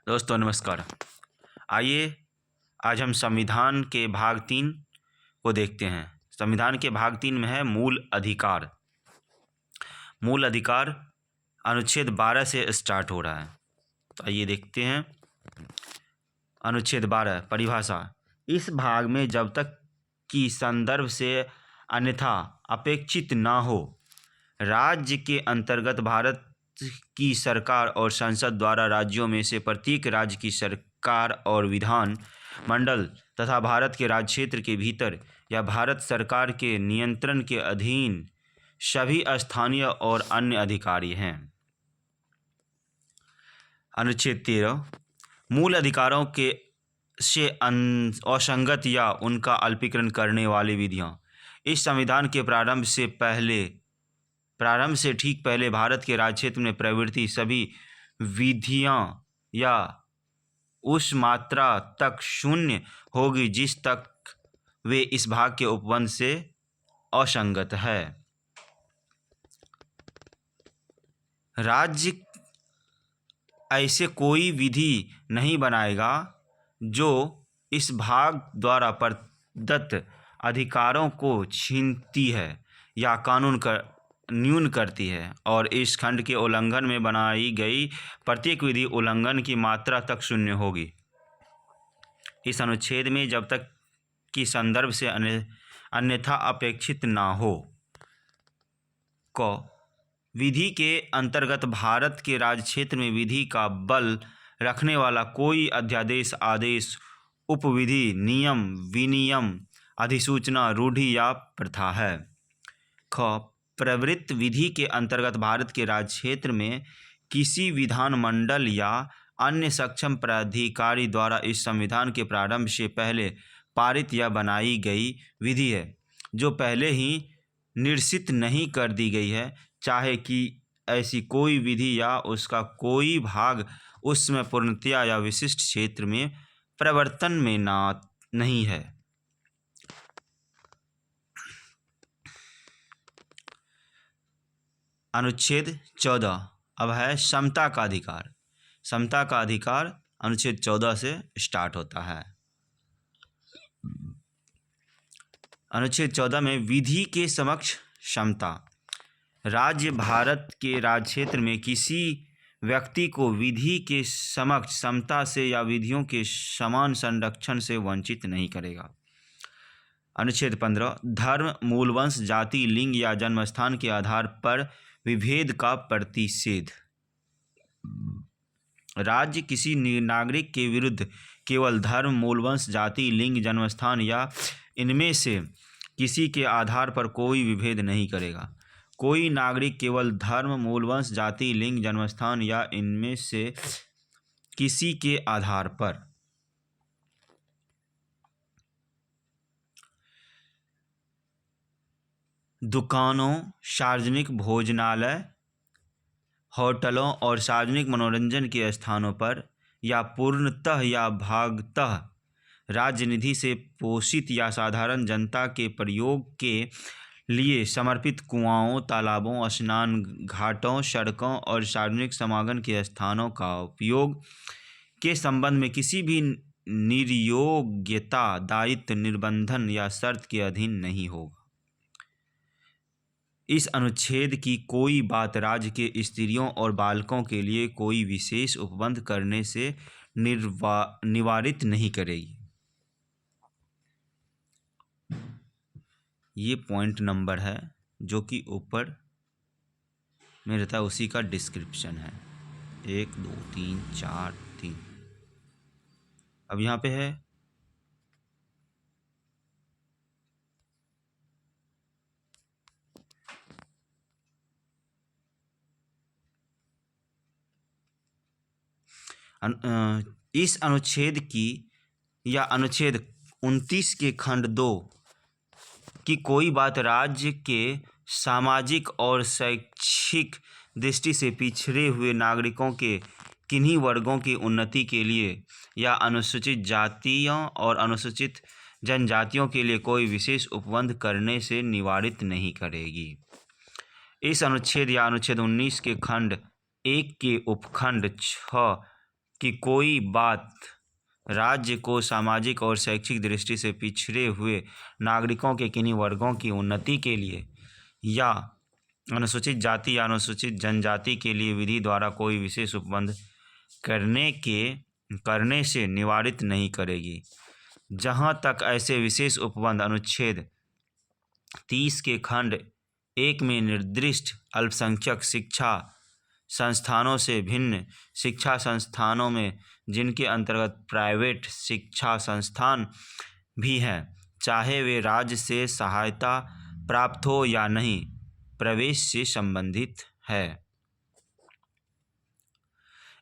दोस्तों नमस्कार। आइए आज हम संविधान के भाग 3 को देखते हैं। संविधान के भाग 3 में है मूल अधिकार। मूल अधिकार अनुच्छेद 12 से स्टार्ट हो रहा है, तो आइए देखते हैं। अनुच्छेद 12 परिभाषा। इस भाग में जब तक कि संदर्भ से अन्यथा अपेक्षित ना हो, राज्य के अंतर्गत भारत की सरकार और संसद द्वारा राज्यों में से प्रत्येक राज्य की सरकार और विधान मंडल तथा भारत के राज्य क्षेत्र के भीतर या भारत सरकार के नियंत्रण के अधीन सभी स्थानीय और अन्य अधिकारी हैं। अनुच्छेद 13 मूल अधिकारों के से असंगत या उनका अल्पीकरण करने वाली विधियां। इस संविधान के प्रारंभ से ठीक पहले भारत के राज्य क्षेत्र में प्रवृत्ति सभी विधियां या उस मात्रा तक शून्य होगी जिस तक वे इस भाग के उपबंध से असंगत है। राज्य ऐसे कोई विधि नहीं बनाएगा जो इस भाग द्वारा प्रदत्त अधिकारों को छीनती है या कानून का न्यून करती है, और इस खंड के उल्लंघन में बनाई गई प्रत्येक विधि उल्लंघन की मात्रा तक शून्य होगी। इस अनुच्छेद में जब तक कि संदर्भ से अन्यथा अपेक्षित ना हो, विधि के अंतर्गत भारत के राज्य क्षेत्र में विधि का बल रखने वाला कोई अध्यादेश, आदेश, उपविधि, नियम, विनियम, अधिसूचना, रूढ़ि या प्रथा है। प्रवृत्त विधि के अंतर्गत भारत के राज्य क्षेत्र में किसी विधानमंडल या अन्य सक्षम प्राधिकारी द्वारा इस संविधान के प्रारंभ से पहले पारित या बनाई गई विधि है, जो पहले ही निश्चित नहीं कर दी गई है, चाहे कि ऐसी कोई विधि या उसका कोई भाग उस समय पूर्णतया या विशिष्ट क्षेत्र में प्रवर्तन में नहीं है। अनुच्छेद 14 अब है समता का अधिकार। समता का अधिकार अनुच्छेद 14 से स्टार्ट होता है। अनुच्छेद 14 में विधि के समक्ष समता। राज्य भारत के राज्य क्षेत्र में किसी व्यक्ति को विधि के समक्ष समता से या विधियों के समान संरक्षण से वंचित नहीं करेगा। अनुच्छेद 15 धर्म, मूलवंश, जाति, लिंग या जन्मस्थान के आधार पर विभेद का प्रतिषेध। राज्य किसी नागरिक के विरुद्ध केवल धर्म, मूलवंश, जाति, लिंग, जन्मस्थान या इनमें से किसी के आधार पर कोई विभेद नहीं करेगा। कोई नागरिक केवल धर्म, मूलवंश, जाति, लिंग, जन्मस्थान या इनमें से किसी के आधार पर दुकानों, सार्वजनिक भोजनालय, होटलों और सार्वजनिक मनोरंजन के स्थानों पर या पूर्णतः या भागतः राज्य निधि से पोषित या साधारण जनता के प्रयोग के लिए समर्पित कुआओं, तालाबों, स्नान घाटों, सड़कों और सार्वजनिक समागम के स्थानों का उपयोग के संबंध में किसी भी निर्योग्यता, दायित्व, निर्बंधन या शर्त के अधीन नहीं होगा। इस अनुच्छेद की कोई बात राज्य के स्त्रियों और बालकों के लिए कोई विशेष उपबंध करने से निवारित नहीं करेगी। ये पॉइंट नंबर है जो कि ऊपर में रहता है, उसी का डिस्क्रिप्शन है। 1 2 3 4 3। अब यहाँ पे है इस अनुच्छेद की या अनुच्छेद 29 के खंड 2 की कोई बात राज्य के सामाजिक और शैक्षिक दृष्टि से पिछड़े हुए नागरिकों के किन्हीं वर्गों की उन्नति के लिए या अनुसूचित जातियों और अनुसूचित जनजातियों के लिए कोई विशेष उपबंध करने से निवारित नहीं करेगी। इस अनुच्छेद या अनुच्छेद 19 के खंड 1 के उपखंड 6 कि कोई बात राज्य को सामाजिक और शैक्षिक दृष्टि से पिछड़े हुए नागरिकों के किन्हीं वर्गों की उन्नति के लिए या अनुसूचित जाति या अनुसूचित जनजाति के लिए विधि द्वारा कोई विशेष उपबंध करने से निवारित नहीं करेगी। जहाँ तक ऐसे विशेष उपबंध अनुच्छेद 30 के खंड 1 में निर्दिष्ट अल्पसंख्यक शिक्षा संस्थानों से भिन्न शिक्षा संस्थानों में, जिनके अंतर्गत प्राइवेट शिक्षा संस्थान भी हैं, चाहे वे राज्य से सहायता प्राप्त हो या नहीं, प्रवेश से संबंधित है।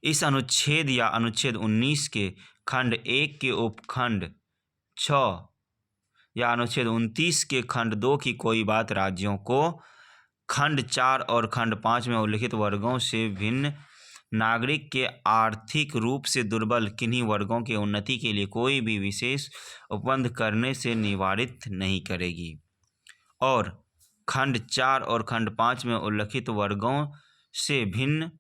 इस अनुच्छेद या अनुच्छेद 19 के खंड 1 के उपखंड 6 या अनुच्छेद 29 के खंड 2 की कोई बात राज्यों को खंड 4 और खंड 5 में उल्लिखित वर्गों से भिन्न नागरिक के आर्थिक रूप से दुर्बल किन्हीं वर्गों के उन्नति के लिए कोई भी विशेष उपबंध करने से निवारित नहीं करेगी। और खंड 4 और खंड 5 में उल्लिखित वर्गों से भिन्न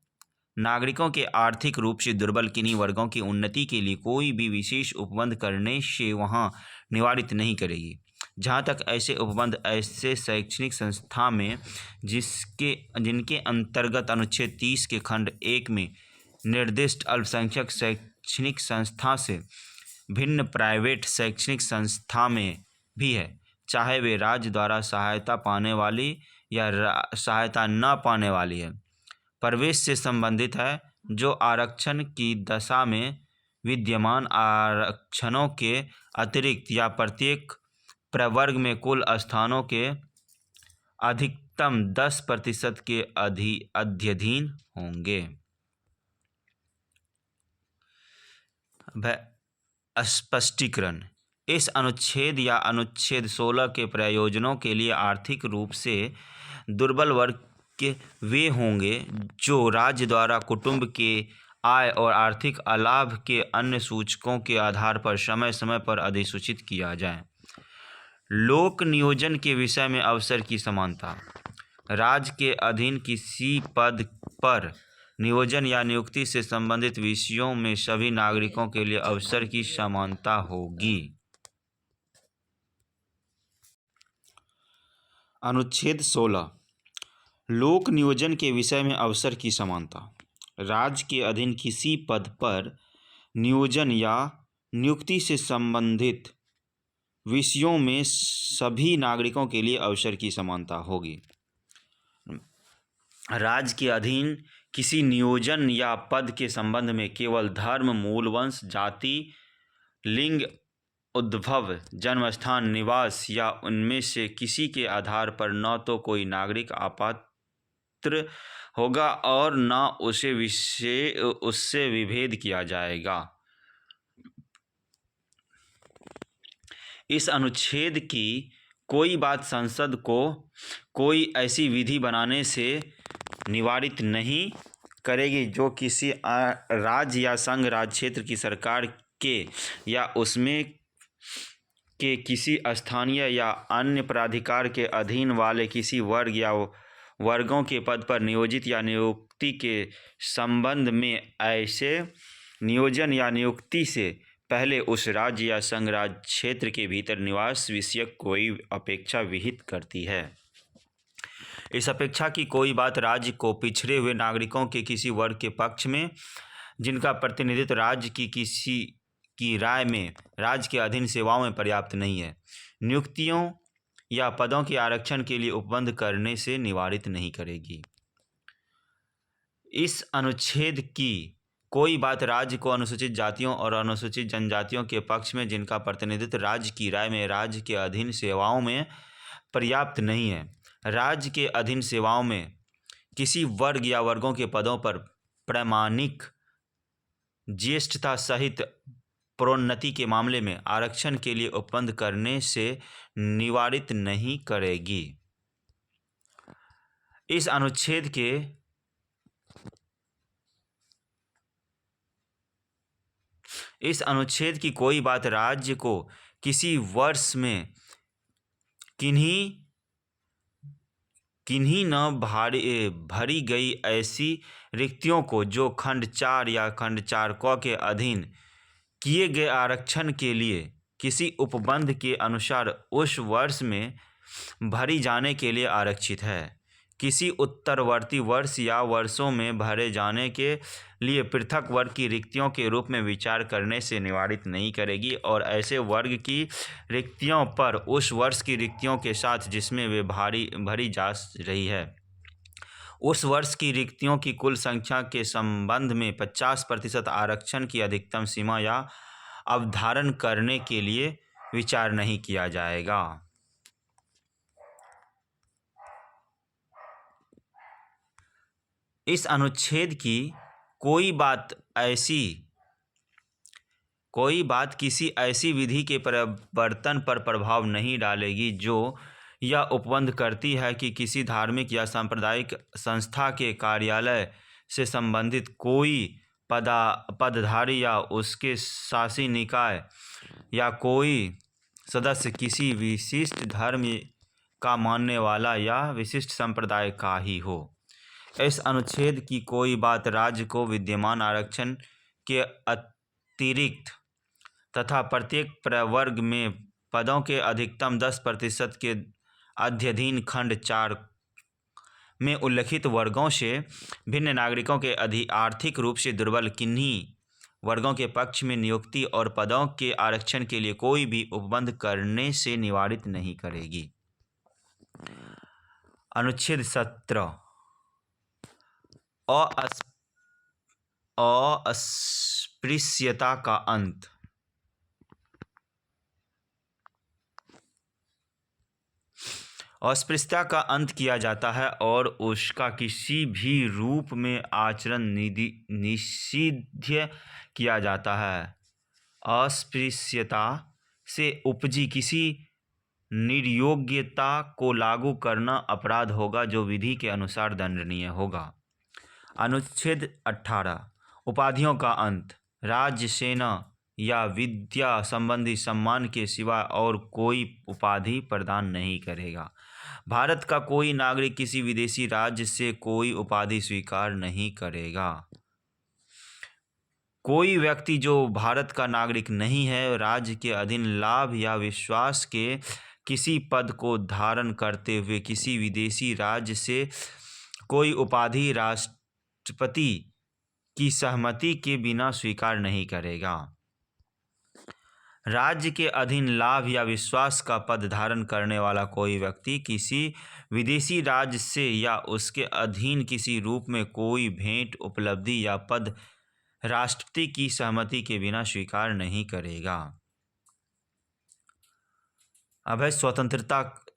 नागरिकों के आर्थिक रूप से दुर्बल किन्हीं वर्गों की उन्नति के लिए कोई भी विशेष उपबंध करने से वहाँ निवारित नहीं करेगी। जहाँ तक ऐसे उपबंध ऐसे शैक्षणिक संस्था में जिनके अंतर्गत अनुच्छेद 30 के खंड 1 में निर्दिष्ट अल्पसंख्यक शैक्षणिक संस्था से भिन्न प्राइवेट शैक्षणिक संस्था में भी है, चाहे वे राज्य द्वारा सहायता पाने वाली या सहायता न पाने वाली है, प्रवेश से संबंधित है, जो आरक्षण की दशा में विद्यमान आरक्षणों के अतिरिक्त या प्रत्येक प्रवर्ग में कुल स्थानों के अधिकतम 10% के अध्ययन होंगे। स्पष्टीकरण। इस अनुच्छेद या अनुच्छेद 16 के प्रयोजनों के लिए आर्थिक रूप से दुर्बल वर्ग के वे होंगे जो राज्य द्वारा कुटुंब के आय और आर्थिक अलाभ के अन्य सूचकों के आधार पर समय समय पर अधिसूचित किया जाए। लोक नियोजन के विषय में अवसर की समानता। राज्य के अधीन किसी पद पर नियोजन या नियुक्ति से संबंधित विषयों में सभी नागरिकों के लिए अवसर की समानता होगी। अनुच्छेद 16 लोक नियोजन के विषय में अवसर की समानता। राज्य के अधीन किसी पद पर नियोजन या नियुक्ति से संबंधित विषयों में सभी नागरिकों के लिए अवसर की समानता होगी। राज्य के अधीन किसी नियोजन या पद के संबंध में केवल धर्म, मूल वंश, जाति, लिंग, उद्भव, जन्मस्थान, निवास या उनमें से किसी के आधार पर न तो कोई नागरिक अपात्र होगा और न उससे विभेद किया जाएगा। इस अनुच्छेद की कोई बात संसद को कोई ऐसी विधि बनाने से निवारित नहीं करेगी जो किसी राज्य या संघ राज्य क्षेत्र की सरकार के या उसमें के किसी स्थानीय या अन्य प्राधिकार के अधीन वाले किसी वर्ग या वर्गों के पद पर नियोजित या नियुक्ति के संबंध में ऐसे नियोजन या नियुक्ति से पहले उस राज्य या संघ राज्य क्षेत्र के भीतर निवास विषयक कोई अपेक्षा विहित करती है। इस अपेक्षा की कोई बात राज्य को पिछड़े हुए नागरिकों के किसी वर्ग के पक्ष में, जिनका प्रतिनिधित्व राज्य की किसी की राय में राज्य के अधीन सेवाओं में पर्याप्त नहीं है, नियुक्तियों या पदों के आरक्षण के लिए उपबंध करने से निवारित नहीं करेगी। इस अनुच्छेद की कोई बात राज्य को अनुसूचित जातियों और अनुसूचित जनजातियों के पक्ष में, जिनका प्रतिनिधित्व राज्य की राय में राज्य के अधीन सेवाओं में पर्याप्त नहीं है, राज्य के अधीन सेवाओं में किसी वर्ग या वर्गों के पदों पर प्रमाणिक ज्येष्ठता सहित प्रोन्नति के मामले में आरक्षण के लिए उपबंध करने से निवारित नहीं करेगी। इस अनुच्छेद की कोई बात राज्य को किसी वर्ष में किन्हीं न भरी गई ऐसी रिक्तियों को जो खंड 4 या खंड 4 क के अधीन किए गए आरक्षण के लिए किसी उपबंध के अनुसार उस वर्ष में भरी जाने के लिए आरक्षित है, किसी उत्तरवर्ती वर्ष या वर्षों में भरे जाने के लिए पृथक वर्ग की रिक्तियों के रूप में विचार करने से निवारित नहीं करेगी, और ऐसे वर्ग की रिक्तियों पर उस वर्ष की रिक्तियों के साथ जिसमें वे भरी जा रही है उस वर्ष की रिक्तियों की कुल संख्या के संबंध में 50% आरक्षण की अधिकतम सीमा या अवधारण करने के लिए विचार नहीं किया जाएगा। इस अनुच्छेद की कोई बात किसी ऐसी विधि के प्रवर्तन पर प्रभाव नहीं डालेगी जो यह उपबंध करती है कि किसी धार्मिक या सांप्रदायिक संस्था के कार्यालय से संबंधित कोई पदधारी या उसके शासी निकाय या कोई सदस्य किसी विशिष्ट धर्म का मानने वाला या विशिष्ट संप्रदाय का ही हो। इस अनुच्छेद की कोई बात राज्य को विद्यमान आरक्षण के अतिरिक्त तथा प्रत्येक प्रवर्ग में पदों के अधिकतम 10% के अध्ययन खंड 4 में उल्लिखित वर्गों से भिन्न नागरिकों के आर्थिक रूप से दुर्बल किन्हीं वर्गों के पक्ष में नियुक्ति और पदों के आरक्षण के लिए कोई भी उपबंध करने से निवारित नहीं करेगी। अनुच्छेद 17 अस्पृश्यता का अंत। अस्पृश्यता का अंत किया जाता है और उसका किसी भी रूप में आचरण निषिद्ध किया जाता है। अस्पृश्यता से उपजी किसी निर्योग्यता को लागू करना अपराध होगा जो विधि के अनुसार दंडनीय होगा। अनुच्छेद 18 उपाधियों का अंत। राज्य, सेना या विद्या संबंधी सम्मान के सिवा और कोई उपाधि प्रदान नहीं करेगा। भारत का कोई नागरिक किसी विदेशी राज्य से कोई उपाधि स्वीकार नहीं करेगा। कोई व्यक्ति जो भारत का नागरिक नहीं है राज्य के अधीन लाभ या विश्वास के किसी पद को धारण करते हुए किसी विदेशी राज्य से कोई उपाधि राष्ट्रपति की सहमति के बिना स्वीकार नहीं करेगा। राज्य के अधीन लाभ या विश्वास का पद धारण करने वाला कोई व्यक्ति किसी विदेशी राज्य से या उसके अधीन किसी रूप में कोई भेंट, उपलब्धि या पद राष्ट्रपति की सहमति के बिना स्वीकार नहीं करेगा। अब है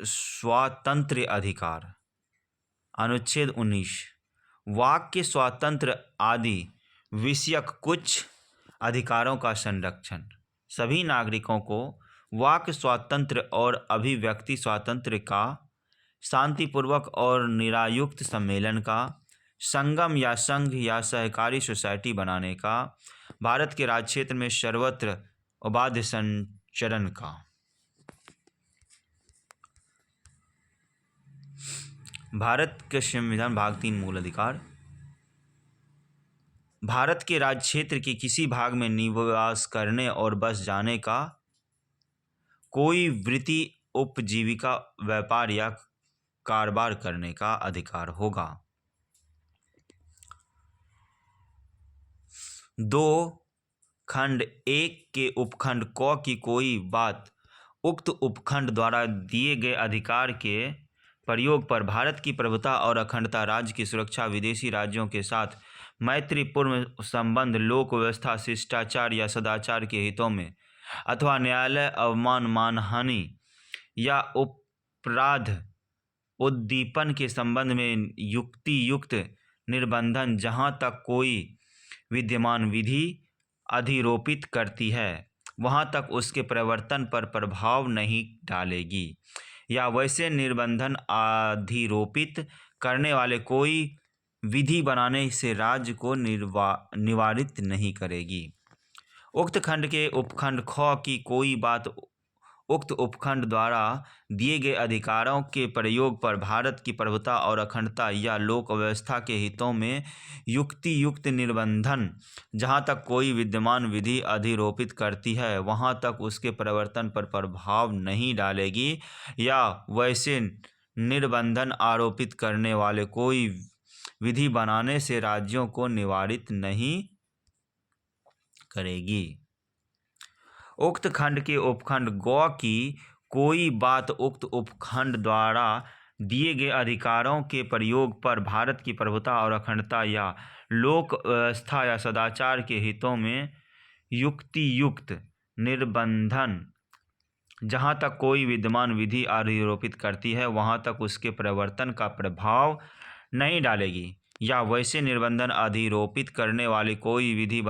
स्वातंत्र्य अधिकार। अनुच्छेद 19 वाक्य स्वातंत्र्य आदि विषयक कुछ अधिकारों का संरक्षण। सभी नागरिकों को वाक स्वातंत्र्य और अभिव्यक्ति स्वातंत्र्य का, शांतिपूर्वक और निरायुक्त सम्मेलन का, संगम या संघ या सहकारी सोसाइटी बनाने का, भारत के राज्य क्षेत्र में सर्वत्र अबाध संचरण का। भारत के संविधान भाग 3 मूल अधिकार। भारत के राज्य क्षेत्र के किसी भाग में निवास करने और बस जाने का, कोई वृत्ति, उपजीविका, व्यापार या कारोबार करने का अधिकार होगा। 2 खंड 1 के उपखंड क की कोई बात उक्त उपखंड द्वारा दिए गए अधिकार के प्रयोग पर भारत की प्रभुता और अखंडता, राज्य की सुरक्षा, विदेशी राज्यों के साथ मैत्रीपूर्ण संबंध, लोक व्यवस्था, शिष्टाचार या सदाचार के हितों में अथवा न्यायालय, अवमान, मानहानि या अपराध उद्दीपन के संबंध में युक्तियुक्त निर्बंधन जहाँ तक कोई विद्यमान विधि अधिरोपित करती है वहाँ तक उसके प्रवर्तन पर प्रभाव नहीं डालेगी, या वैसे निर्बंधन अधिरोपित करने वाले कोई विधि बनाने से राज्य को निवारित नहीं करेगी। उक्त खंड के उपखंड ख की कोई बात उक्त उपखंड द्वारा दिए गए अधिकारों के प्रयोग पर भारत की प्रभुता और अखंडता या लोक व्यवस्था के हितों में युक्ति युक्त निर्बंधन जहाँ तक कोई विद्यमान विधि अधिरोपित करती है वहाँ तक उसके प्रवर्तन पर प्रभाव नहीं डालेगी या वैसे निर्बंधन आरोपित करने वाले कोई विधि बनाने से राज्यों को निवारित नहीं करेगी। उक्त खंड के उपखंड गौ की कोई बात उक्त उपखंड द्वारा दिए गए अधिकारों के प्रयोग पर भारत की प्रभुता और अखंडता या लोक व्यवस्था या सदाचार के हितों में युक्ति युक्त निर्बंधन जहाँ तक कोई विद्यमान विधि आरोपित करती है वहाँ तक उसके प्रवर्तन का प्रभाव नहीं डालेगी या वैसे निर्बंधन अधिरोपित करने वाली कोई विधि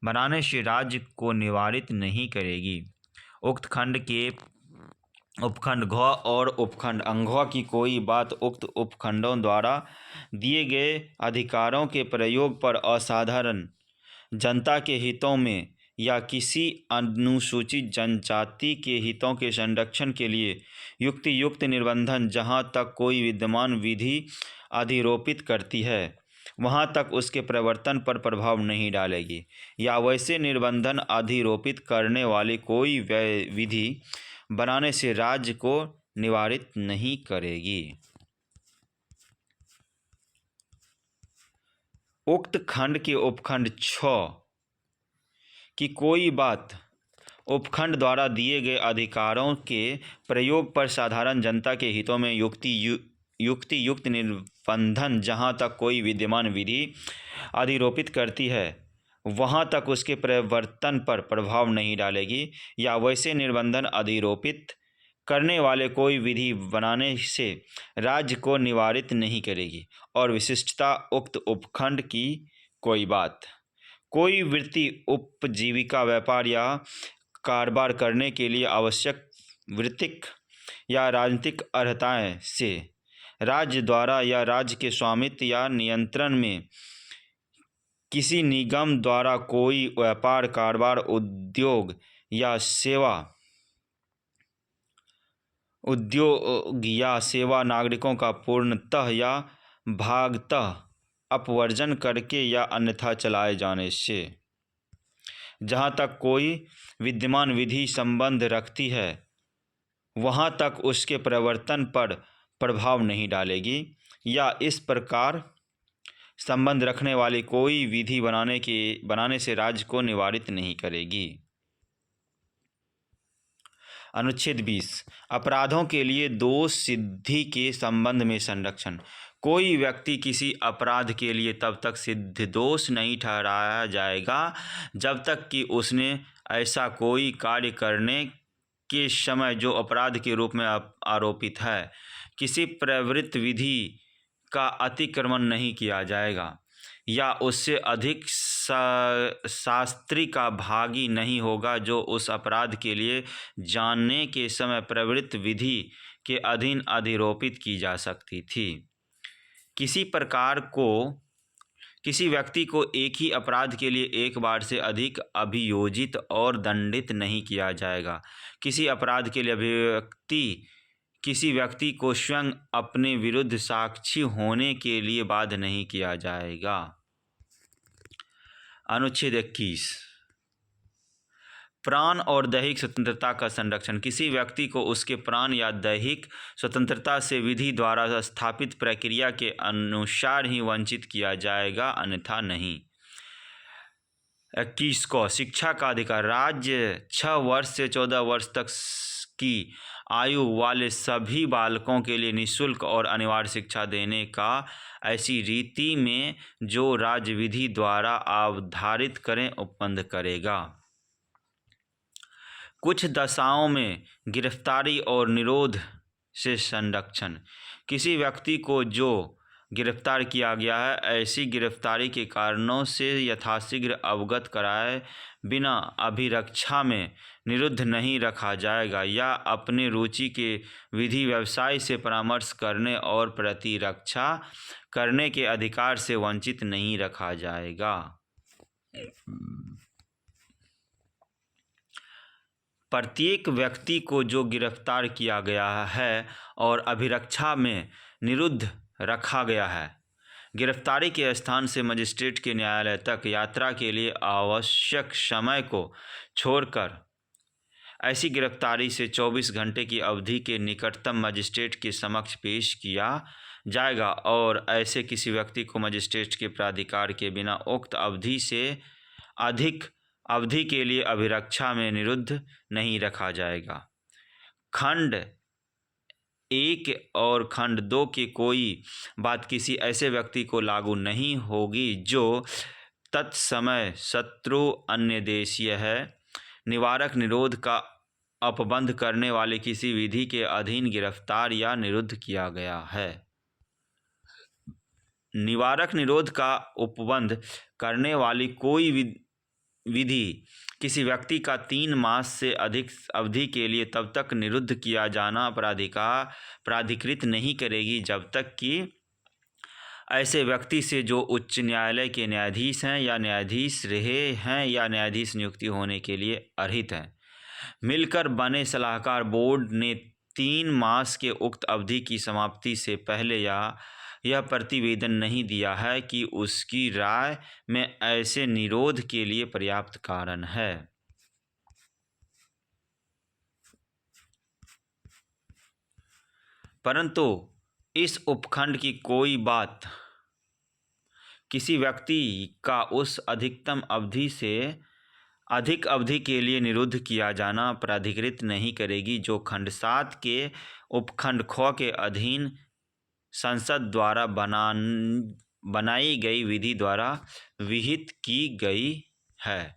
बनाने से राज्य को निवारित नहीं करेगी। उक्त खंड के उपखंड घ और उपखंड अंघ की कोई बात उक्त उपखंडों द्वारा दिए गए अधिकारों के प्रयोग पर असाधारण जनता के हितों में या किसी अनुसूचित जनजाति के हितों के संरक्षण के लिए युक्ति युक्त निर्बंधन जहाँ तक कोई विद्यमान विधि अधिरोपित करती है वहाँ तक उसके प्रवर्तन पर प्रभाव नहीं डालेगी या वैसे निर्बंधन अधिरोपित करने वाली कोई विधि बनाने से राज्य को निवारित नहीं करेगी। उक्त खंड के उपखंड 6 की कोई बात उपखंड द्वारा दिए गए अधिकारों के प्रयोग पर साधारण जनता के हितों में युक्ति युक्त निर्बंधन जहाँ तक कोई विद्यमान विधि अधिरोपित करती है वहाँ तक उसके प्रवर्तन पर प्रभाव नहीं डालेगी या वैसे निर्बंधन अधिरोपित करने वाले कोई विधि बनाने से राज्य को निवारित नहीं करेगी। और विशिष्टता उक्त उपखंड की कोई बात कोई वृत्ति उपजीविका व्यापार या कारोबार करने के लिए आवश्यक वृत्तिक या राजनीतिक अर्हताएं से राज्य द्वारा या राज्य के स्वामित्व या नियंत्रण में किसी निगम द्वारा कोई व्यापार कारोबार उद्योग या सेवा नागरिकों का पूर्णतः या भागतः अपवर्जन करके या अन्यथा चलाए जाने से जहाँ तक कोई विद्यमान विधि संबंध रखती है वहाँ तक उसके प्रवर्तन पर प्रभाव नहीं डालेगी या इस प्रकार संबंध रखने वाली कोई विधि बनाने से राज्य को निवारित नहीं करेगी। अनुच्छेद 20 अपराधों के लिए दोष सिद्धि के संबंध में संरक्षण। कोई व्यक्ति किसी अपराध के लिए तब तक सिद्ध दोष नहीं ठहराया जाएगा जब तक कि उसने ऐसा कोई कार्य करने के समय जो अपराध के रूप में आरोपित है किसी प्रवृत्त विधि का अतिक्रमण नहीं किया जाएगा या उससे अधिक शास्त्री का भागी नहीं होगा जो उस अपराध के लिए जानने के समय प्रवृत्त विधि के अधीन अधिरोपित की जा सकती थी। किसी व्यक्ति को एक ही अपराध के लिए एक बार से अधिक अभियोजित और दंडित नहीं किया जाएगा। किसी अपराध के लिए किसी व्यक्ति को स्वयं अपने विरुद्ध साक्षी होने के लिए बाध्य नहीं किया जाएगा। अनुच्छेद 21 प्राण और दैहिक स्वतंत्रता का संरक्षण। किसी व्यक्ति को उसके प्राण या दैहिक स्वतंत्रता से विधि द्वारा स्थापित प्रक्रिया के अनुसार ही वंचित किया जाएगा अन्यथा नहीं। 21 को शिक्षा का अधिकार। राज्य 6 वर्ष से 14 वर्ष तक की आयु वाले सभी बालकों के लिए निःशुल्क और अनिवार्य शिक्षा देने का ऐसी रीति में जो राज्य विधि द्वारा अवधारित करें उपबंध करेगा। कुछ दशाओं में गिरफ्तारी और निरोध से संरक्षण। किसी व्यक्ति को जो गिरफ्तार किया गया है ऐसी गिरफ्तारी के कारणों से यथाशीघ्र अवगत कराए बिना अभिरक्षा में निरुद्ध नहीं रखा जाएगा या अपने रुचि के विधि व्यवसाय से परामर्श करने और प्रतिरक्षा करने के अधिकार से वंचित नहीं रखा जाएगा। प्रत्येक व्यक्ति को जो गिरफ्तार किया गया है और अभिरक्षा में निरुद्ध रखा गया है, गिरफ्तारी के स्थान से मजिस्ट्रेट के न्यायालय तक यात्रा के लिए आवश्यक समय को छोड़कर ऐसी गिरफ्तारी से 24 घंटे की अवधि के निकटतम मजिस्ट्रेट के समक्ष पेश किया जाएगा और ऐसे किसी व्यक्ति को मजिस्ट्रेट के प्राधिकार के बिना उक्त अवधि से अधिक अवधि के लिए अभिरक्षा में निरुद्ध नहीं रखा जाएगा। खंड 1 और खंड 2 की कोई बात किसी ऐसे व्यक्ति को लागू नहीं होगी जो तत्समय शत्रु अन्य देशीय है, निवारक निरोध का अपबंध करने वाले किसी विधि के अधीन गिरफ्तार या निरुद्ध किया गया है। निवारक निरोध का उपबंध करने वाली कोई विधि किसी व्यक्ति का 3 मास से अधिक अवधि के लिए तब तक निरुद्ध किया जाना प्राधिकृत नहीं करेगी जब तक कि ऐसे व्यक्ति से जो उच्च न्यायालय के न्यायाधीश हैं या न्यायाधीश रहे हैं या न्यायाधीश नियुक्ति होने के लिए अर्हित हैं, मिलकर बने सलाहकार बोर्ड ने 3 मास के उक्त अवधि की समाप्ति से पहले यह प्रतिवेदन नहीं दिया है कि उसकी राय में ऐसे निरोध के लिए पर्याप्त कारण है। परंतु इस उपखंड की कोई बात किसी व्यक्ति का उस अधिकतम अवधि से अधिक अवधि के लिए निरुद्ध किया जाना प्राधिकृत नहीं करेगी जो खंड 7 के उपखंड ख के अधीन संसद द्वारा बनाई गई विधि द्वारा विहित की गई है।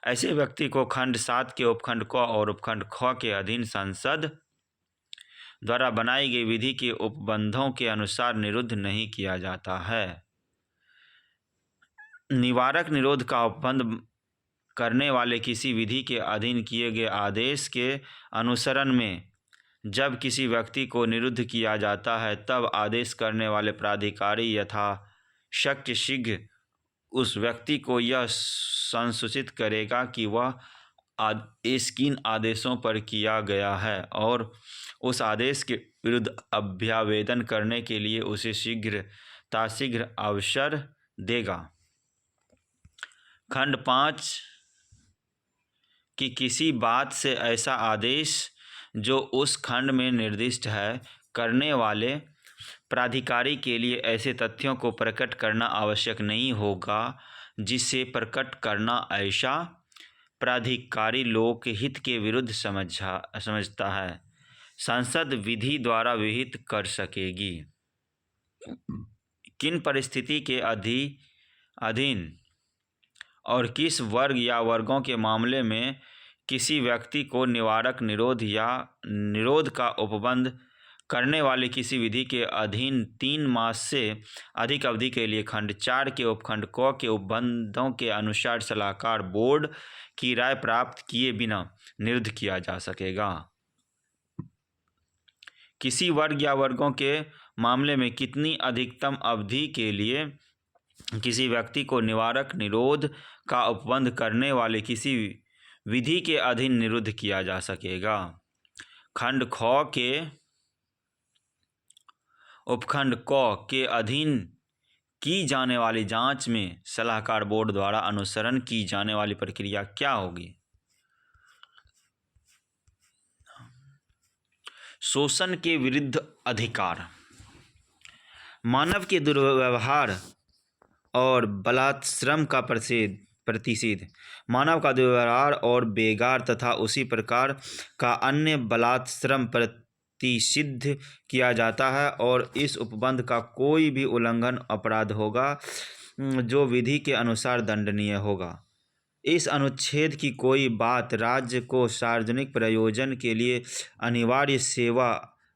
ऐसे व्यक्ति को खंड 7 के उपखंड क और उपखंड ख के अधीन संसद द्वारा बनाई गई विधि के उपबंधों के अनुसार निरुद्ध नहीं किया जाता है। निवारक निरोध का उपबंध करने वाले किसी विधि के अधीन किए गए आदेश के अनुसरण में जब किसी व्यक्ति को निरुद्ध किया जाता है तब आदेश करने वाले प्राधिकारी यथाशक्य शीघ्र उस व्यक्ति को यह संसूचित करेगा कि वह आदेश किन आदेशों पर किया गया है और उस आदेश के विरुद्ध अभ्यावेदन करने के लिए उसे शीघ्र अवसर देगा। खंड 5 कि किसी बात से ऐसा आदेश जो उस खंड में निर्दिष्ट है करने वाले प्राधिकारी के लिए ऐसे तथ्यों को प्रकट करना आवश्यक नहीं होगा जिसे प्रकट करना ऐसा प्राधिकारी लोकहित के विरुद्ध समझता है, संसद विधि द्वारा विहित कर सकेगी। किन परिस्थिति के अधीन और किस वर्ग या वर्गों के मामले में किसी व्यक्ति को निवारक निरोध या निरोध का उपबंध करने वाले किसी विधि के अधीन 3 मास से अधिक अवधि के लिए खंड 4 के उपखंड क के उपबंधों के अनुसार सलाहकार बोर्ड की राय प्राप्त किए बिना निरुद्ध किया जा सकेगा। किसी वर्ग या वर्गों के मामले में कितनी अधिकतम अवधि के लिए किसी व्यक्ति को निवारक निरोध का उपबंध करने वाले किसी विधि के अधीन निरुद्ध किया जा सकेगा। खंड ख के उपखंड क के अधीन की जाने वाली जांच में सलाहकार बोर्ड द्वारा अनुसरण की जाने वाली प्रक्रिया क्या होगी? शोषण के विरुद्ध अधिकार। मानव के दुर्व्यवहार और बलात्श्रम का प्रतिषेध, मानव का दुर्व्यवहार और बेगार तथा उसी प्रकार का अन्य बलात्श्रम प्रतिषिद्ध किया जाता है और इस उपबंध का कोई भी उल्लंघन अपराध होगा जो विधि के अनुसार दंडनीय होगा। इस अनुच्छेद की कोई बात राज्य को सार्वजनिक प्रयोजन के लिए अनिवार्य सेवा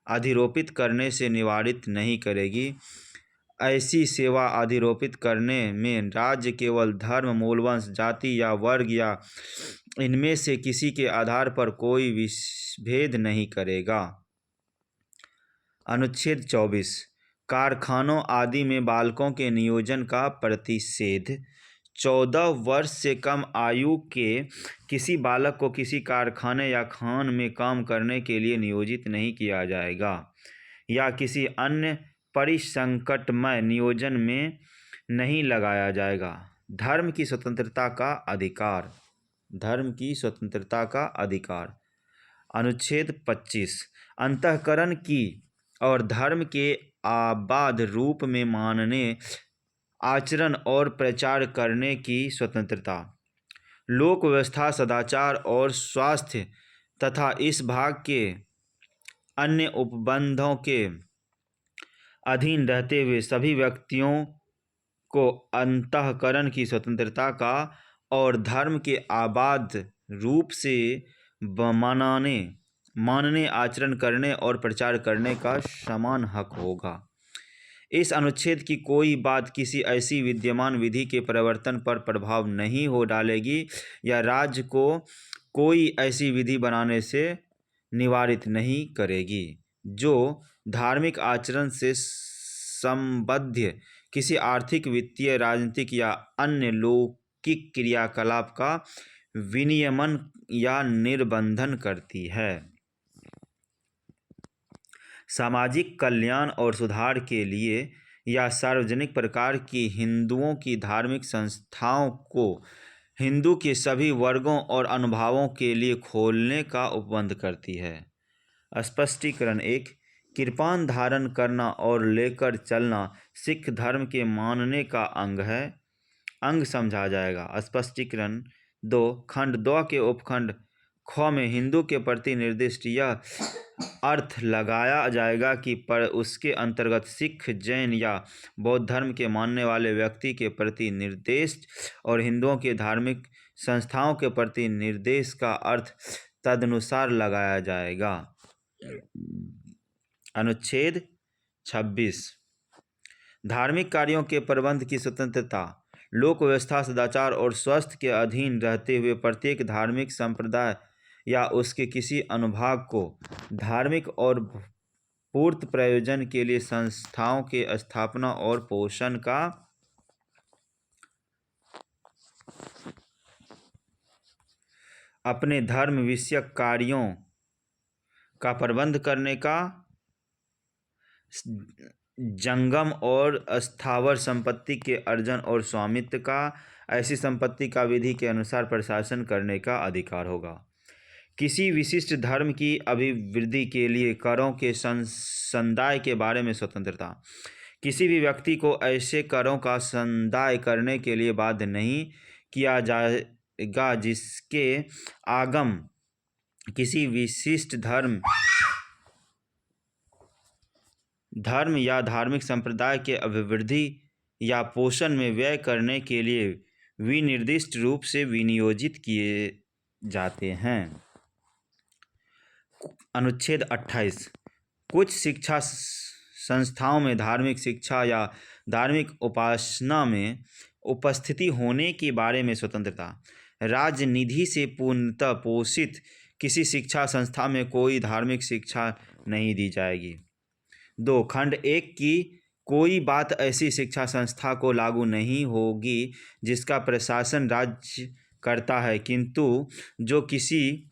अधिरोपित करने से निवारित नहीं करेगी। ऐसी सेवा अधिरोपित करने में राज्य केवल धर्म, मूल वंश, जाति या वर्ग या इनमें से किसी के आधार पर कोई भेद नहीं करेगा। अनुच्छेद 24 कारखानों आदि में बालकों के नियोजन का प्रतिषेध। 14 वर्ष से कम आयु के किसी बालक को किसी कारखाने या खान में काम करने के लिए नियोजित नहीं किया जाएगा या किसी अन्य परिसंकटमय नियोजन में नहीं लगाया जाएगा। धर्म की स्वतंत्रता का अधिकार। धर्म की स्वतंत्रता का अधिकार। अनुच्छेद 25 अंतःकरण की और धर्म के आबाद रूप में मानने, आचरण और प्रचार करने की स्वतंत्रता। लोक व्यवस्था, सदाचार और स्वास्थ्य तथा इस भाग के अन्य उपबंधों के अधीन रहते हुए सभी व्यक्तियों को अंतःकरण की स्वतंत्रता का और धर्म के आबाद रूप से मानने, आचरण करने और प्रचार करने का समान हक होगा। इस अनुच्छेद की कोई बात किसी ऐसी विद्यमान विधि के परिवर्तन पर प्रभाव नहीं हो डालेगी या राज्य को कोई ऐसी विधि बनाने से निवारित नहीं करेगी जो धार्मिक आचरण से संबद्ध किसी आर्थिक, वित्तीय, राजनीतिक या अन्य लौकिक क्रियाकलाप का विनियमन या निर्बंधन करती है। सामाजिक कल्याण और सुधार के लिए या सार्वजनिक प्रकार की हिंदुओं की धार्मिक संस्थाओं को हिंदू के सभी वर्गों और अनुभावों के लिए खोलने का उपबंध करती है। स्पष्टीकरण 1 कृपान धारण करना और लेकर चलना सिख धर्म के मानने का अंग समझा जाएगा। स्पष्टीकरण 2 खंड 2 के उपखंड ख में हिंदू के प्रति निर्दिष्ट यह अर्थ लगाया जाएगा कि पर उसके अंतर्गत सिख, जैन या बौद्ध धर्म के मानने वाले व्यक्ति के प्रति निर्देश और हिंदुओं के धार्मिक संस्थाओं के प्रति निर्देश का अर्थ तदनुसार लगाया जाएगा। अनुच्छेद 26 धार्मिक कार्यों के प्रबंध की स्वतंत्रता। लोक व्यवस्था, सदाचार और स्वास्थ्य के अधीन रहते हुए प्रत्येक धार्मिक संप्रदाय या उसके किसी अनुभाग को धार्मिक और पूर्त प्रयोजन के लिए संस्थाओं के स्थापना और पोषण का अपने धर्म विषयक कार्यों का प्रबंध करने का, जंगम और स्थावर संपत्ति के अर्जन और स्वामित्व का, ऐसी संपत्ति का विधि के अनुसार प्रशासन करने का अधिकार होगा। किसी विशिष्ट धर्म की अभिवृद्धि के लिए करों के संदाय के बारे में स्वतंत्रता। किसी भी व्यक्ति को ऐसे करों का संदाय करने के लिए बाध्य नहीं किया जाएगा जिसके आगम किसी विशिष्ट धर्म या धार्मिक संप्रदाय के अभिवृद्धि या पोषण में व्यय करने के लिए विनिर्दिष्ट रूप से विनियोजित किए जाते हैं। अनुच्छेद 28 कुछ शिक्षा संस्थाओं में धार्मिक शिक्षा या धार्मिक उपासना में उपस्थिति होने के बारे में स्वतंत्रता। राज्य निधि से पूर्णतः पोषित किसी शिक्षा संस्था में कोई धार्मिक शिक्षा नहीं दी जाएगी। 2 खंड 1 की कोई बात ऐसी शिक्षा संस्था को लागू नहीं होगी जिसका प्रशासन राज्य करता है किंतु जो किसी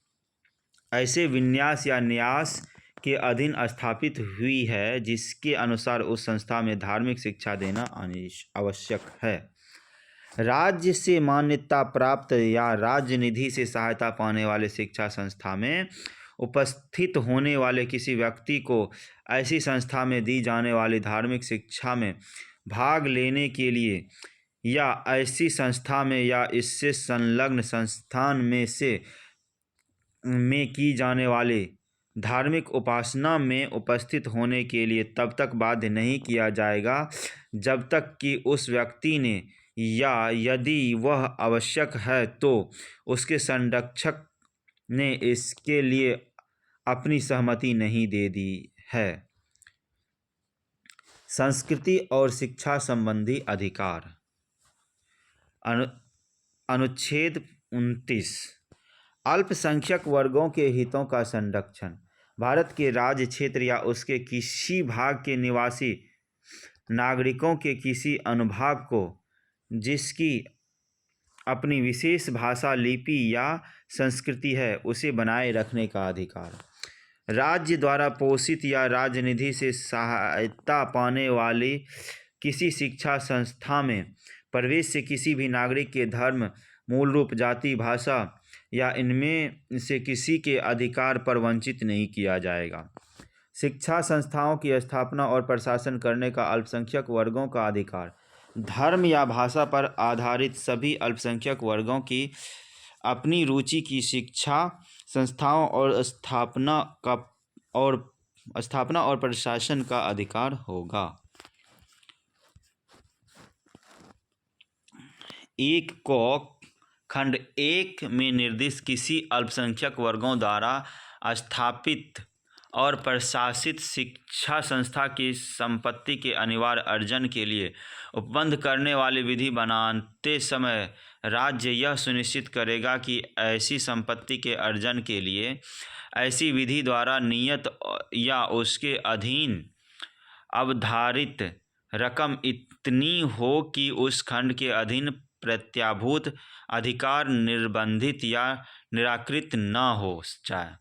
ऐसे विन्यास या न्यास के अधीन स्थापित हुई है जिसके अनुसार उस संस्था में धार्मिक शिक्षा देना आवश्यक है। राज्य से मान्यता प्राप्त या राज्य निधि से सहायता पाने वाले शिक्षा संस्था में उपस्थित होने वाले किसी व्यक्ति को ऐसी संस्था में दी जाने वाली धार्मिक शिक्षा में भाग लेने के लिए या ऐसी संस्था में या इससे संलग्न संस्थान में की जाने वाली धार्मिक उपासना में उपस्थित होने के लिए तब तक बाध्य नहीं किया जाएगा जब तक कि उस व्यक्ति ने या यदि वह आवश्यक है तो उसके संरक्षक ने इसके लिए अपनी सहमति नहीं दे दी है। संस्कृति और शिक्षा संबंधी अधिकार। अनुच्छेद 29 अल्पसंख्यक वर्गों के हितों का संरक्षण। भारत के राज्य क्षेत्र या उसके किसी भाग के निवासी नागरिकों के किसी अनुभाग को जिसकी अपनी विशेष भाषा, लिपि या संस्कृति है उसे बनाए रखने का अधिकार। राज्य द्वारा पोषित या राजनिधि से सहायता पाने वाली किसी शिक्षा संस्था में प्रवेश से किसी भी नागरिक के धर्म, मूल रूप, जाति, भाषा या इनमें से किसी के अधिकार पर वंचित नहीं किया जाएगा। शिक्षा संस्थाओं की स्थापना और प्रशासन करने का अल्पसंख्यक वर्गों का अधिकार। धर्म या भाषा पर आधारित सभी अल्पसंख्यक वर्गों की अपनी रुचि की शिक्षा संस्थाओं और स्थापना और प्रशासन का अधिकार होगा। 1 को खंड 1 में निर्दिष्ट किसी अल्पसंख्यक वर्गों द्वारा स्थापित और प्रशासित शिक्षा संस्था की संपत्ति के अनिवार्य अर्जन के लिए उपबंध करने वाली विधि बनाते समय राज्य यह सुनिश्चित करेगा कि ऐसी संपत्ति के अर्जन के लिए ऐसी विधि द्वारा नियत या उसके अधीन अवधारित रकम इतनी हो कि उस खंड के अधीन प्रत्याभूत अधिकार निर्बंधित या निराकृत न हो जाए।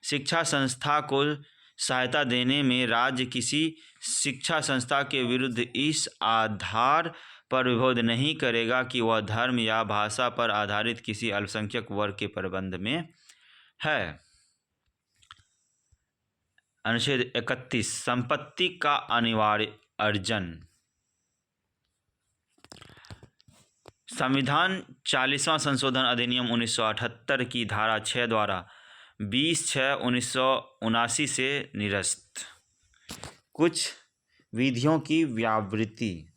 शिक्षा संस्था को सहायता देने में राज्य किसी शिक्षा संस्था के विरुद्ध इस आधार पर विरोध नहीं करेगा कि वह धर्म या भाषा पर आधारित किसी अल्पसंख्यक वर्ग के प्रबंध में है। अनुच्छेद 31 संपत्ति का अनिवार्य अर्जन। संविधान 40वां संशोधन अधिनियम 1978 की धारा 6 द्वारा 20/6/1979 से निरस्त कुछ विधियों की व्यावृत्ति।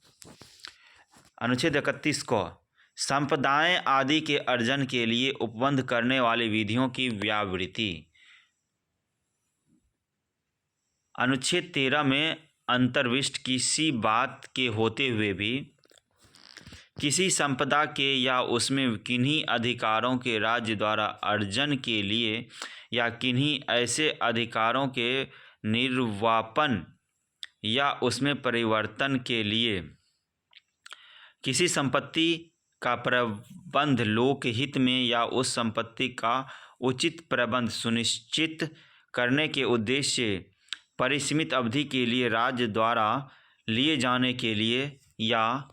अनुच्छेद 31 को संपदाएं आदि के अर्जन के लिए उपबंध करने वाली विधियों की व्यावृत्ति। अनुच्छेद 13 में अंतर्विष्ट किसी बात के होते हुए भी किसी संपदा के या उसमें किन्हीं अधिकारों के राज्य द्वारा अर्जन के लिए या किन्हीं ऐसे अधिकारों के निर्वापन या उसमें परिवर्तन के लिए किसी संपत्ति का प्रबंध लोकहित में या उस संपत्ति का उचित प्रबंध सुनिश्चित करने के उद्देश्य से परिसीमित अवधि के लिए राज्य द्वारा लिए जाने के लिए या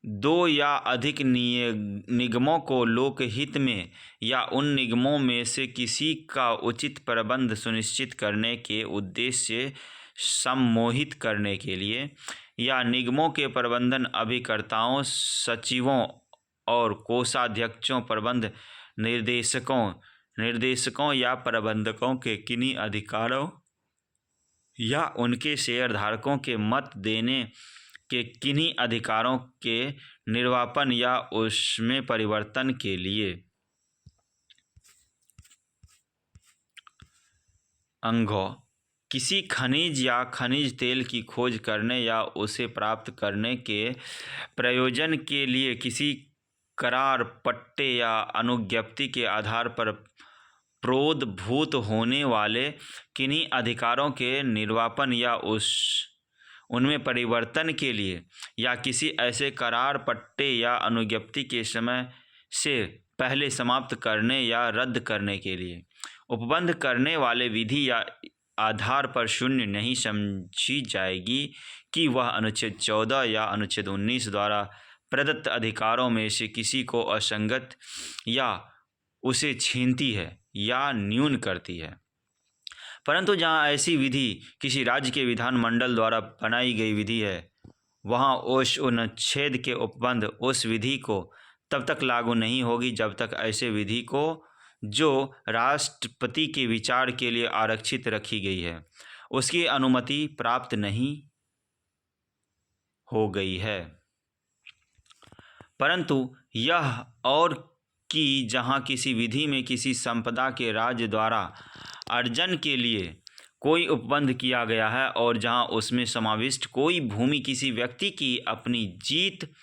2 या अधिक निगमों को लोकहित में या उन निगमों में से किसी का उचित प्रबंध सुनिश्चित करने के उद्देश्य से सम्मोहित करने के लिए या निगमों के प्रबंधन अभिकर्ताओं, सचिवों और कोषाध्यक्षों, प्रबंध निर्देशकों या प्रबंधकों के किन्हीं अधिकारों या उनके शेयरधारकों के मत देने के किन्हीं अधिकारों के निर्वापन या उसमें परिवर्तन के लिए। अंगों किसी खनिज या खनिज तेल की खोज करने या उसे प्राप्त करने के प्रयोजन के लिए किसी करार, पट्टे या अनुज्ञप्ति के आधार पर प्रोद्भूत होने वाले किन्हीं अधिकारों के निर्वापन या उनमें परिवर्तन के लिए या किसी ऐसे करार, पट्टे या अनुज्ञप्ति के समय से पहले समाप्त करने या रद्द करने के लिए उपबंध करने वाले विधि या आधार पर शून्य नहीं समझी जाएगी कि वह अनुच्छेद 14 या अनुच्छेद 19 द्वारा प्रदत्त अधिकारों में से किसी को असंगत या उसे छीनती है या न्यून करती है। परंतु जहाँ ऐसी विधि किसी राज्य के विधानमंडल द्वारा बनाई गई विधि है, वहाँ उस अनुच्छेद के उपबंध उस विधि को तब तक लागू नहीं होगी जब तक ऐसे विधि को जो राष्ट्रपति के विचार के लिए आरक्षित रखी गई है उसकी अनुमति प्राप्त नहीं हो गई है। परंतु यह और कि जहाँ किसी विधि में किसी संपदा के राज्य द्वारा अर्जन के लिए कोई उपबंध किया गया है और जहाँ उसमें समाविष्ट कोई भूमि किसी व्यक्ति की अपनी जीत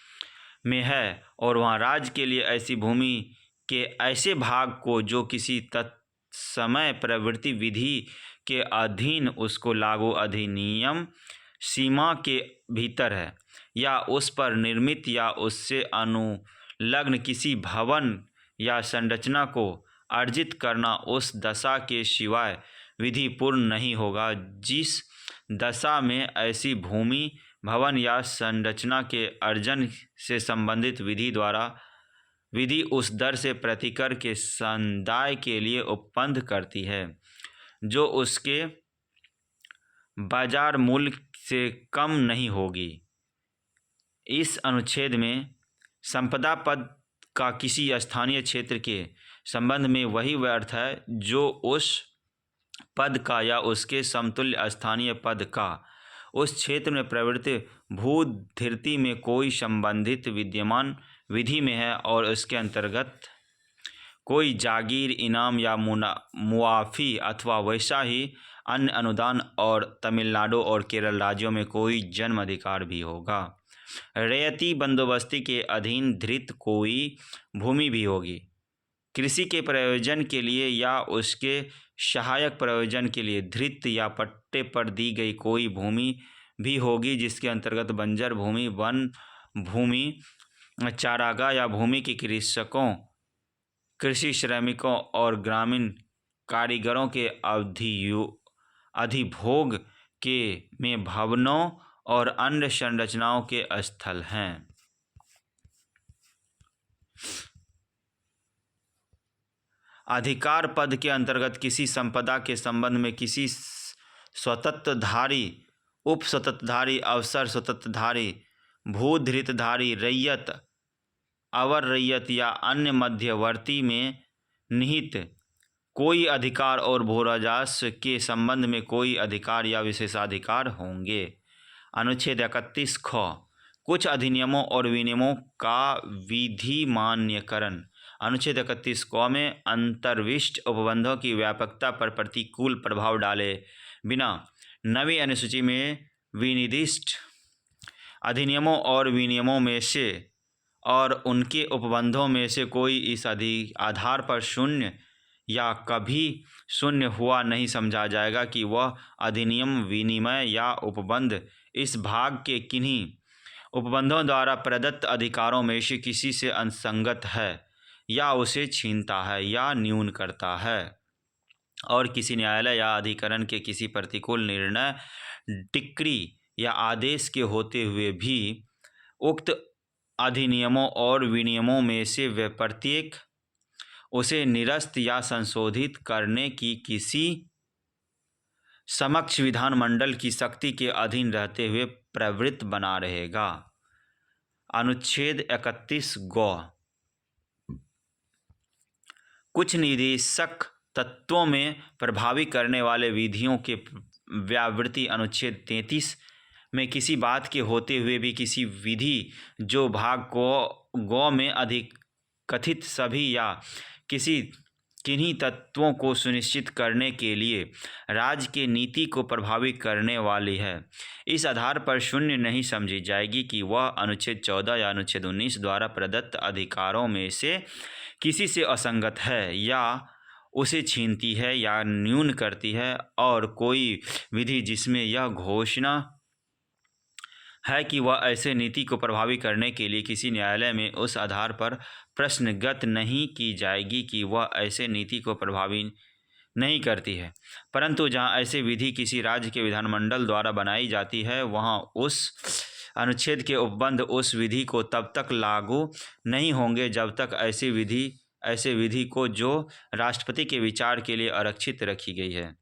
में है और वहाँ राज्य के लिए ऐसी भूमि के ऐसे भाग को जो किसी तत्समय प्रवृत्ति विधि के अधीन उसको लागू अधिनियम सीमा के भीतर है या उस पर निर्मित या उससे अनुलग्न किसी भवन या संरचना को अर्जित करना उस दशा के सिवाय विधि पूर्ण नहीं होगा जिस दशा में ऐसी भूमि भवन या संरचना के अर्जन से संबंधित विधि उस दर से प्रतिकर के संदाय के लिए उपबंध करती है जो उसके बाजार मूल्य से कम नहीं होगी। इस अनुच्छेद में संपदा पद का किसी स्थानीय क्षेत्र के संबंध में वही अर्थ है जो उस पद का या उसके समतुल्य स्थानीय पद का उस क्षेत्र में प्रवृत्त भूधृति में कोई संबंधित विद्यमान विधि में है और उसके अंतर्गत कोई जागीर, इनाम या मुआफ़ी अथवा वैसा ही अन्य अनुदान और तमिलनाडु और केरल राज्यों में कोई जन्म अधिकार भी होगा। रैयती बंदोबस्ती के अधीन धृत कोई भूमि भी होगी। कृषि के प्रयोजन के लिए या उसके सहायक प्रयोजन के लिए धृत या पट्टे पर दी गई कोई भूमि भी होगी जिसके अंतर्गत बंजर भूमि, वन भूमि, चारागाह या भूमि के कृषकों, कृषि श्रमिकों और ग्रामीण कारीगरों के अधिभोग के में भवनों और अन्य संरचनाओं के स्थल हैं। अधिकार पद के अंतर्गत किसी संपदा के संबंध में किसी स्वतंत्रधारी, उप स्वतंत्रधारी, अवसर स्वतंत्रधारी, भूधृतधारी, रैयत, अवर रैयत या अन्य मध्यवर्ती में निहित कोई अधिकार और भूराजस्व के संबंध में कोई अधिकार या विशेषाधिकार होंगे। अनुच्छेद 31 ख कुछ अधिनियमों और विनियमों का विधिमान्यकरण। अनुच्छेद 31 क में अंतर्विष्ट उपबंधों की व्यापकता पर प्रतिकूल प्रभाव डाले बिना नवी अनुसूची में विनिर्दिष्ट अधिनियमों और विनियमों में से और उनके उपबंधों में से कोई इस आधार पर शून्य या कभी शून्य हुआ नहीं समझा जाएगा कि वह अधिनियम, विनियम या उपबंध इस भाग के किन्हीं उपबंधों द्वारा प्रदत्त अधिकारों में से किसी से असंगत है या उसे छीनता है या न्यून करता है और किसी न्यायालय या अधिकरण के किसी प्रतिकूल निर्णय, टिक्करी या आदेश के होते हुए भी उक्त अधिनियमों और विनियमों में से वे प्रत्येक उसे निरस्त या संशोधित करने की किसी समक्ष विधानमंडल की शक्ति के अधीन रहते हुए प्रवृत्त बना रहेगा। अनुच्छेद 31 ग कुछ निर्देशक तत्वों में प्रभावी करने वाले विधियों के व्यावृत्ति। अनुच्छेद 33 में किसी बात के होते हुए भी किसी विधि जो भाग गौ में अधिकथित सभी या किसी किन्हीं तत्वों को सुनिश्चित करने के लिए राज्य के नीति को प्रभावी करने वाली है, इस आधार पर शून्य नहीं समझी जाएगी कि वह अनुच्छेद 14 या अनुच्छेद 19 द्वारा प्रदत्त अधिकारों में से किसी से असंगत है या उसे छीनती है या न्यून करती है, और कोई विधि जिसमें यह घोषणा है कि वह ऐसे नीति को प्रभावी करने के लिए किसी न्यायालय में उस आधार पर प्रश्नगत नहीं की जाएगी कि वह ऐसे नीति को प्रभावी नहीं करती है, परंतु जहां ऐसे विधि किसी राज्य के विधानमंडल द्वारा बनाई जाती है वहां उस अनुच्छेद के उपबंध उस विधि को तब तक लागू नहीं होंगे जब तक ऐसे विधि को जो राष्ट्रपति के विचार के लिए आरक्षित रखी गई है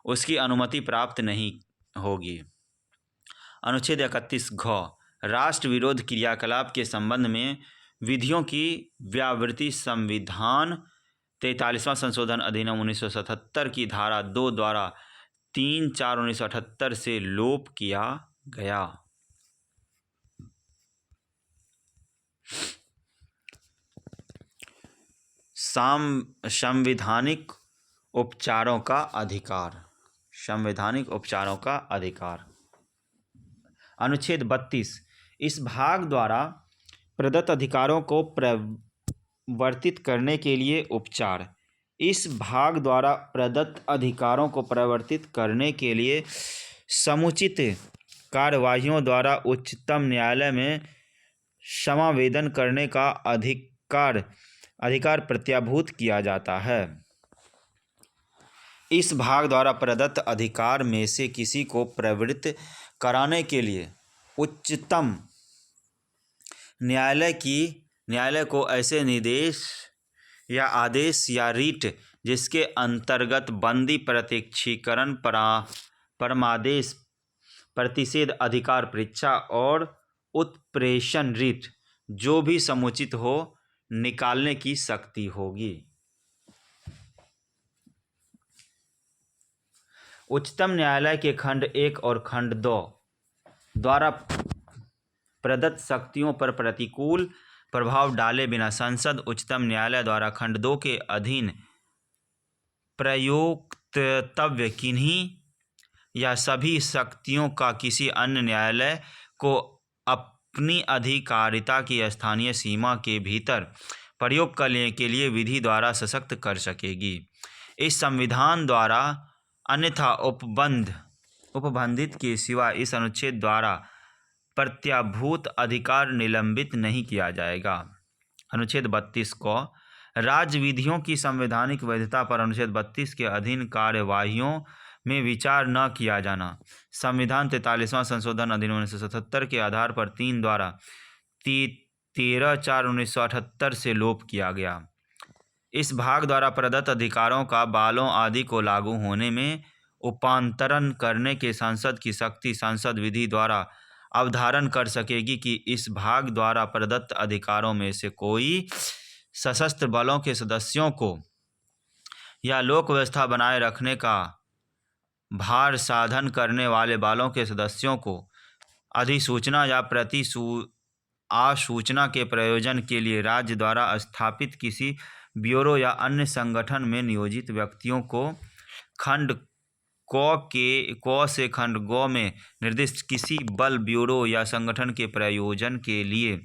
उसकी अनुमति प्राप्त नहीं होगी। अनुच्छेद 31 घ राष्ट्र विरोध क्रियाकलाप के संबंध में विधियों की व्यावृत्ति संविधान 43वां संशोधन अधिनियम 1977 की धारा 2 द्वारा 3/4/1978 से लोप किया गया। संवैधानिक उपचारों का अधिकार। संवैधानिक उपचारों का अधिकार। अनुच्छेद 32 इस भाग द्वारा प्रदत्त अधिकारों को प्रवर्तित करने के लिए उपचार। इस भाग द्वारा प्रदत्त अधिकारों को प्रवर्तित करने के लिए समुचित कार्यवाहियों द्वारा उच्चतम न्यायालय में क्षमावेदन करने का अधिकार प्रत्याभूत किया जाता है। इस भाग द्वारा प्रदत्त अधिकार में से किसी को प्रवृत्त कराने के लिए उच्चतम न्यायालय को ऐसे निर्देश या आदेश या रीट जिसके अंतर्गत बंदी, प्रत्यक्षीकरण, परमादेश, प्रतिषेध अधिकार, परीक्षा और उत्प्रेषण रीट जो भी समुचित हो निकालने की शक्ति होगी। उच्चतम न्यायालय के खंड 1 और खंड 2 द्वारा प्रदत्त शक्तियों पर प्रतिकूल प्रभाव डाले बिना संसद उच्चतम न्यायालय द्वारा खंड 2 के अधीन प्रयोक्तव्य किन्हीं या सभी शक्तियों का किसी अन्य न्यायालय को अपनी अधिकारिता की स्थानीय सीमा के भीतर प्रयोग करने के लिए विधि द्वारा सशक्त कर सकेगी। इस संविधान द्वारा अन्यथा उपबंधित के सिवा इस अनुच्छेद द्वारा प्रत्याभूत अधिकार निलंबित नहीं किया जाएगा। अनुच्छेद 32 को राज्य विधियों की संवैधानिक वैधता पर अनुच्छेद 32 के अधीन कार्यवाहियों में विचार न किया जाना संविधान 43वां संशोधन अधिनियम 1977 के आधार पर 3 द्वारा 13/4/1978 से लोप किया गया। इस भाग द्वारा प्रदत्त अधिकारों का बालों आदि को लागू होने में उपांतरण करने के सांसद की शक्ति संसद विधि द्वारा अवधारण कर सकेगी कि इस भाग द्वारा प्रदत्त अधिकारों में से कोई सशस्त्र बलों के सदस्यों को या लोक व्यवस्था बनाए रखने का भार साधन करने वाले बलों के सदस्यों को अधिसूचना या आसूचना के प्रयोजन के लिए राज्य द्वारा स्थापित किसी ब्यूरो या अन्य संगठन में नियोजित व्यक्तियों को खंड क से खंड ग में निर्दिष्ट किसी बल, ब्यूरो या संगठन के प्रयोजन के लिए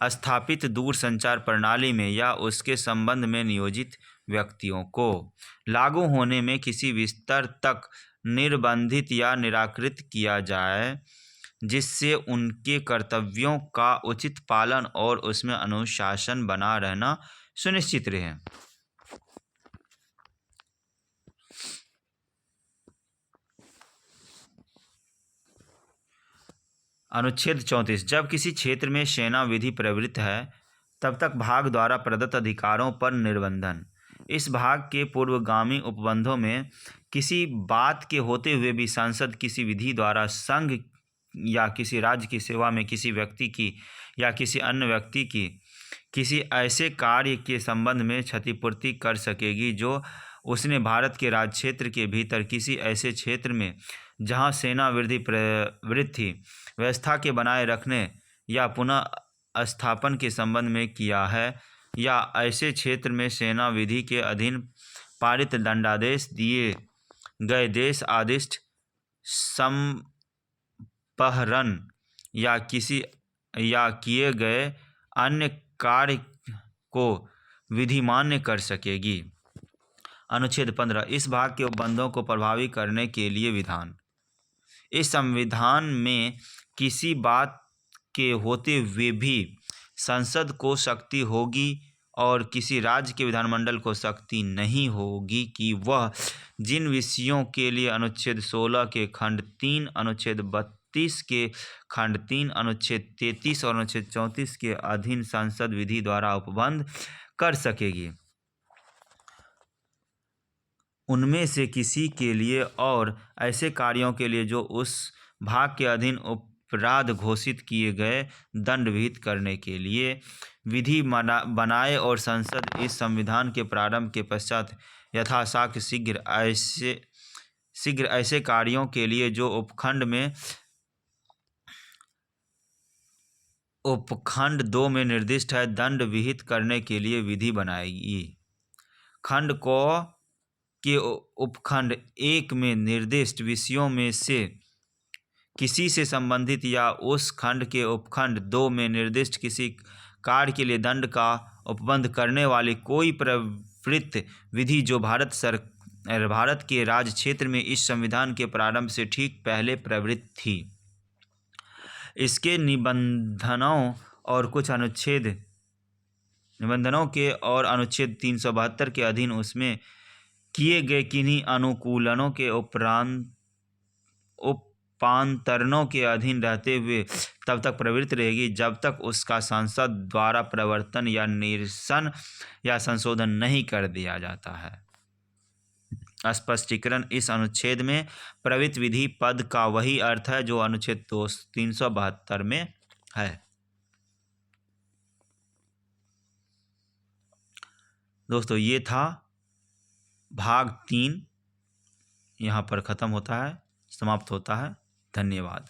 स्थापित दूरसंचार प्रणाली में या उसके संबंध में नियोजित व्यक्तियों को लागू होने में किसी विस्तार तक निर्बंधित या निराकृत किया जाए, जिससे उनके कर्तव्यों का उचित पालन और उसमें अनुशासन बना रहना सुनिश्चित रहे। अनुच्छेद 34 जब किसी क्षेत्र में सेना विधि प्रवृत्त है तब तक भाग द्वारा प्रदत्त अधिकारों पर निर्बंधन। इस भाग के पूर्वगामी उपबंधों में किसी बात के होते हुए भी सांसद किसी विधि द्वारा संघ या किसी राज्य की सेवा में किसी व्यक्ति की या किसी अन्य व्यक्ति की किसी ऐसे कार्य के संबंध में क्षतिपूर्ति कर सकेगी जो उसने भारत के राज्य क्षेत्र के भीतर किसी ऐसे क्षेत्र में जहां सेना विधि प्रवृत्त थी व्यवस्था के बनाए रखने या पुनः स्थापन के संबंध में किया है, या ऐसे क्षेत्र में सेना विधि के अधीन पारित दंडादेश, दिए गए देश आदिष्ट संपहरण या किए गए अन्य कार्य को विधिमान्य कर सकेगी। अनुच्छेद 15 इस भाग के उपबंधों को प्रभावी करने के लिए विधान। इस संविधान में किसी बात के होते हुए भी संसद को शक्ति होगी और किसी राज्य के विधानमंडल को शक्ति नहीं होगी कि वह जिन विषयों के लिए अनुच्छेद 16 के खंड 3, अनुच्छेद 32 के खंड 3, अनुच्छेद 33 और अनुच्छेद 34 के अधीन संसद विधि द्वारा उपबंध कर सकेगी, उनमें से किसी के लिए और ऐसे कार्यों के लिए जो उस भाग के अधीन अपराध घोषित किए गए दंड विहित करने के लिए विधि बनाए और संसद इस संविधान के प्रारंभ के पश्चात यथाशक्ति शीघ्र ऐसे कार्यों के लिए जो उपखंड 2 में निर्दिष्ट है दंड विहित करने के लिए विधि बनाएगी। खंड को के उपखंड 1 में निर्दिष्ट विषयों में से किसी से संबंधित या उस खंड के उपखंड 2 में निर्दिष्ट किसी कार्य के लिए दंड का उपबंध करने वाली कोई प्रवृत्त विधि जो भारत के राज्य क्षेत्र में इस संविधान के प्रारंभ से ठीक पहले प्रवृत्त थी, इसके निबंधनों के और अनुच्छेद 372 के अधीन उसमें किए गए किन्हीं अनुकूलनों के उपांतरणों के अधीन रहते हुए तब तक प्रवृत्त रहेगी जब तक उसका संसद द्वारा प्रवर्तन या निरसन या संशोधन नहीं कर दिया जाता है। स्पष्टीकरण: इस अनुच्छेद में प्रवृत्त विधि पद का वही अर्थ है जो अनुच्छेद 372 में है। दोस्तों, ये था भाग 3, यहाँ पर ख़त्म होता है, समाप्त होता है। धन्यवाद।